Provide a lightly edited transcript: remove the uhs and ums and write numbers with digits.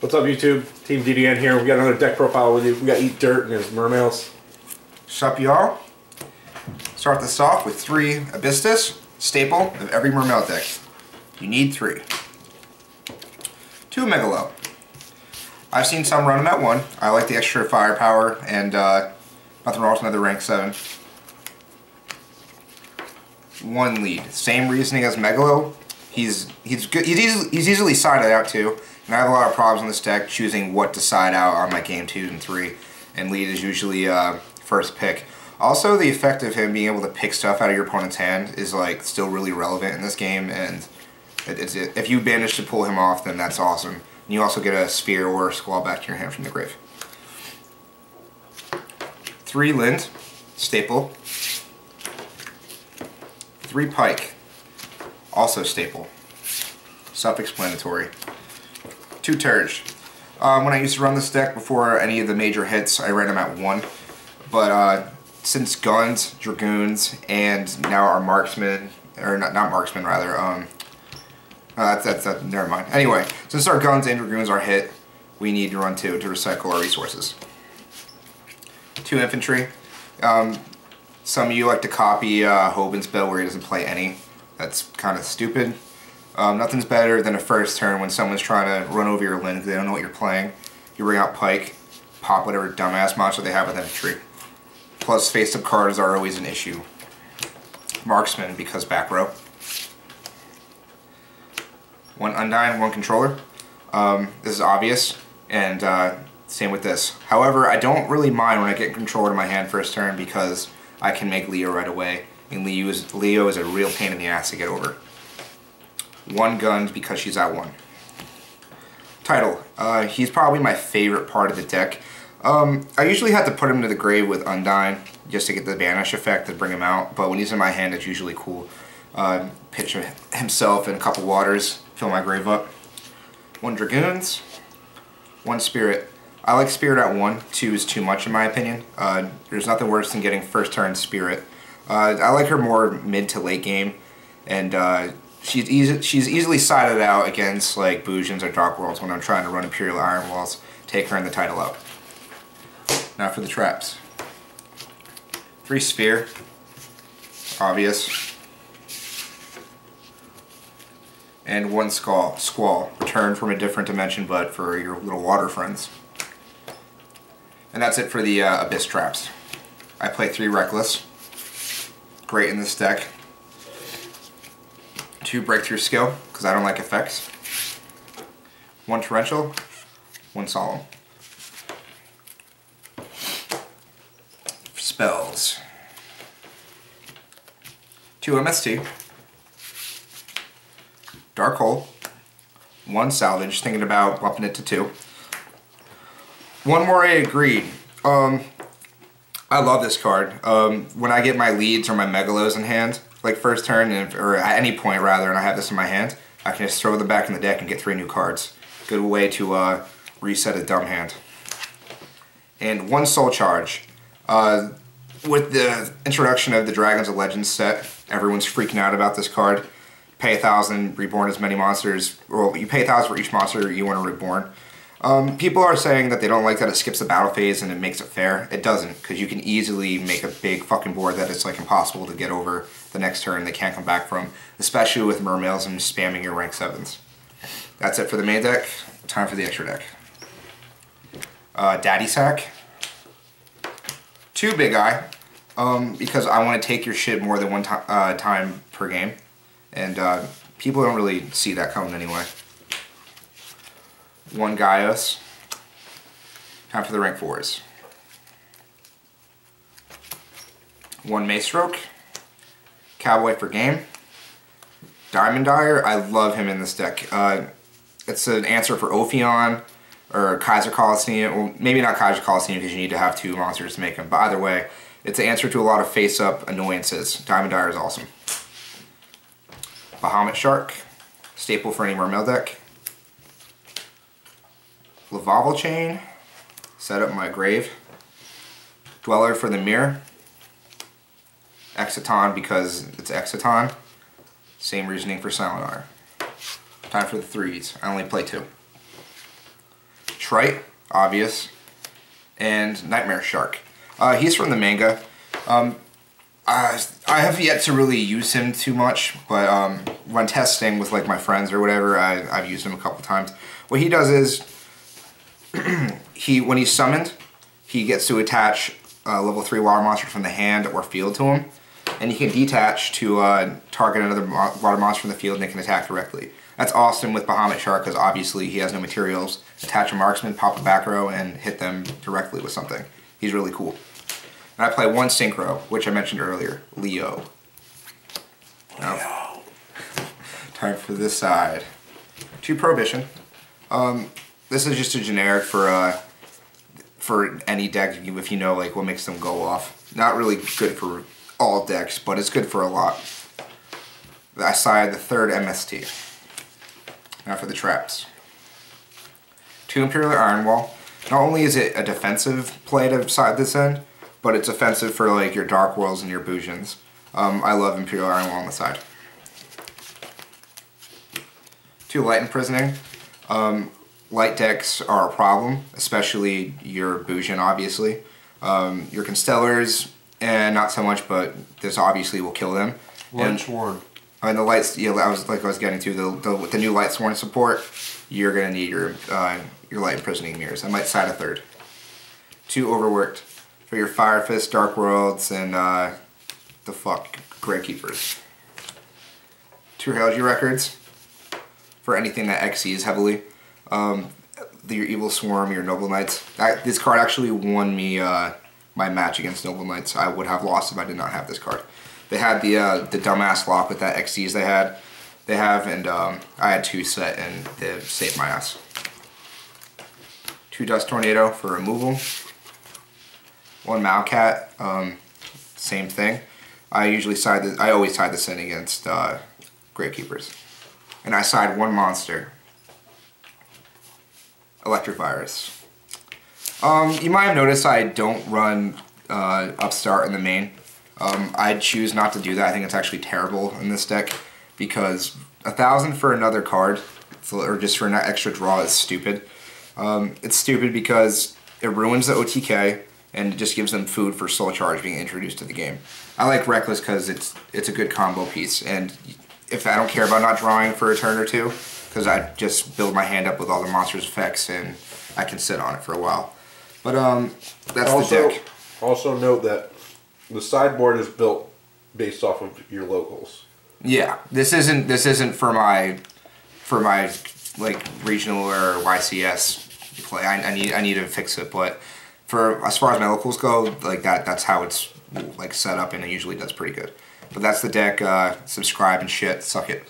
What's up, YouTube? Team DDN here. We got another deck profile with you. We got Eat Dirt and his Mermails. Sup, y'all? Start this off with 3 Abystus, staple of every Mermail deck. You need 3. 2 Megalo. I've seen some run them at 1. I like the extra firepower and nothing wrong with another rank 7. 1 lead. Same reasoning as Megalo. He's good. He's easily sided out too. And I have a lot of problems in this deck choosing what to side out on my game 2 and 3. And lead is usually first pick. Also, the effect of him being able to pick stuff out of your opponent's hand is like still really relevant in this game. And if you manage to pull him off, then that's awesome. And you also get a sphere or a squall back to your hand from the grave. 3 Lind, staple. 3 Pike, also staple. Self-explanatory. 2 Turge. When I used to run this deck before any of the major hits, I ran them at 1. But since Guns, Dragoons, and now our Marksman, or not Marksman rather, never mind. Anyway, since our Guns and Dragoons are hit, we need to run 2 to recycle our resources. 2 Infantry. Some of you like to copy Hoban's build where he doesn't play any. That's kind of stupid. Nothing's better than a first turn when someone's trying to run over your Lind because they don't know what you're playing. You bring out Pike, pop whatever dumbass monster they have with infantry. Plus, face-up cards are always an issue. Marksman, because back row. 1 Undyne, 1 Controller. This is obvious, and same with this. However, I don't really mind when I get Controller to my hand first turn because I can make Leo right away, and Leo is a real pain in the ass to get over. 1 Guns because she's at 1. Title. He's probably my favorite part of the deck. I usually have to put him to the grave with Undyne just to get the banish effect to bring him out, but when he's in my hand it's usually cool. Pitch himself in a couple waters, fill my grave up. 1 Dragoons, 1 Spirit. I like Spirit at 1, 2 is too much in my opinion. There's nothing worse than getting first turn Spirit. I like her more mid to late game, and she's easily sided out against like Boojans or Dark Worlds when I'm trying to run Imperial Iron Walls, take her in the title up. Now for the traps. 3 Sphere, obvious. And 1 Squall, return from a different dimension but for your little water friends. And that's it for the Abyss traps. I play 3 Reckless, great in this deck. 2 Breakthrough Skill, because I don't like effects. 1 Torrential, 1 Solemn. Spells. 2 MST. Dark Hole. 1 Salvage, thinking about bumping it to 2. 1 Moray Greed. I love this card. When I get my leads or my Megalos in hand, like first turn, or at any point rather, and I have this in my hand, I can just throw them back in the deck and get 3 new cards. Good way to reset a dumb hand. And 1 Soul Charge. With the introduction of the Dragons of Legends set, everyone's freaking out about this card. Pay 1,000, reborn as many monsters. Well, you pay 1,000 for each monster you want to reborn. People are saying that they don't like that it skips the battle phase and it makes it fair. It doesn't, because you can easily make a big fucking board that it's like impossible to get over the next turn they can't come back from, especially with Mermails and spamming your rank 7s. That's it for the main deck. Time for the extra deck. Daddy Sack. 2 Big Eye, because I want to take your shit more than 1 time per game, and people don't really see that coming anyway. 1 Gaius. Time for the rank 4s. 1 Maestroke. Cowboy for game. Diamond Dyer, I love him in this deck. It's an answer for Ophion or Kaiser Coliseum. Well, maybe not Kaiser Coliseum because you need to have 2 monsters to make them, but either way, it's an answer to a lot of face-up annoyances. Diamond Dyer is awesome. Bahamut Shark, staple for any Mermail deck. Lavaval Chain, set up my grave. Dweller for the mirror. Exiton because it's Exiton. Same reasoning for Salinar. Time for the 3s. I only play 2. Trite, obvious, and Nightmare Shark. He's from the manga. I have yet to really use him too much, but when testing with like my friends or whatever, I've used him a couple times. What he does is, when he's summoned, he gets to attach a level 3 water monster from the hand or field to him, and he can detach to target another water monster from the field and they can attack directly. That's awesome with Bahamut Shark because obviously he has no materials. Attach a marksman, pop a back row, and hit them directly with something. He's really cool. And I play one synchro, which I mentioned earlier, Leo. Now, time for this side. 2 Prohibition. This is just a generic for any deck if you know like what makes them go off. Not really good for all decks, but it's good for a lot. I side the 3rd MST. Now for the traps. 2 Imperial Iron Wall. Not only is it a defensive play to side this end, but it's offensive for like your Dark Worlds and your Bujins. I love Imperial Iron Wall on the side. 2 Light Imprisoning. Light decks are a problem, especially your Bujin, obviously. Your Constellars, and not so much, but this obviously will kill them. Light Sworn. And the lights, yeah, I was getting to the new Light Sworn support. You're gonna need your Light Imprisoning mirrors. I might side a 3rd. 2 Overworked for your Fire Fist, Dark Worlds, and Gravekeepers. 2 Heraldry Records for anything that XCs heavily. Your Evil Swarm, your Noble Knights. This card actually won me my match against Noble Knights. I would have lost if I did not have this card. They had the dumbass lock with that XCs they have, and I had 2 set and they saved my ass. 2 Dust Tornado for removal. 1 Malcat, same thing. I always side this in against Gravekeepers. And I side 1 monster. Electric Virus. You might have noticed I don't run Upstart in the main. I choose not to do that. I think it's actually terrible in this deck because 1,000 for another card, or just for an extra draw, is stupid. It's stupid because it ruins the OTK and it just gives them food for Soul Charge being introduced to the game. I like Reckless because it's a good combo piece, and if I don't care about not drawing for a turn or 2, because I just build my hand up with all the monster's effects and I can sit on it for a while. But that's the deck. Also note that the sideboard is built based off of your locals. Yeah, this isn't for my like regional or YCS play. I need to fix it, but as far as my locals go, like that's how it's like set up, and it usually does pretty good. But that's the deck. Subscribe and shit. Suck it.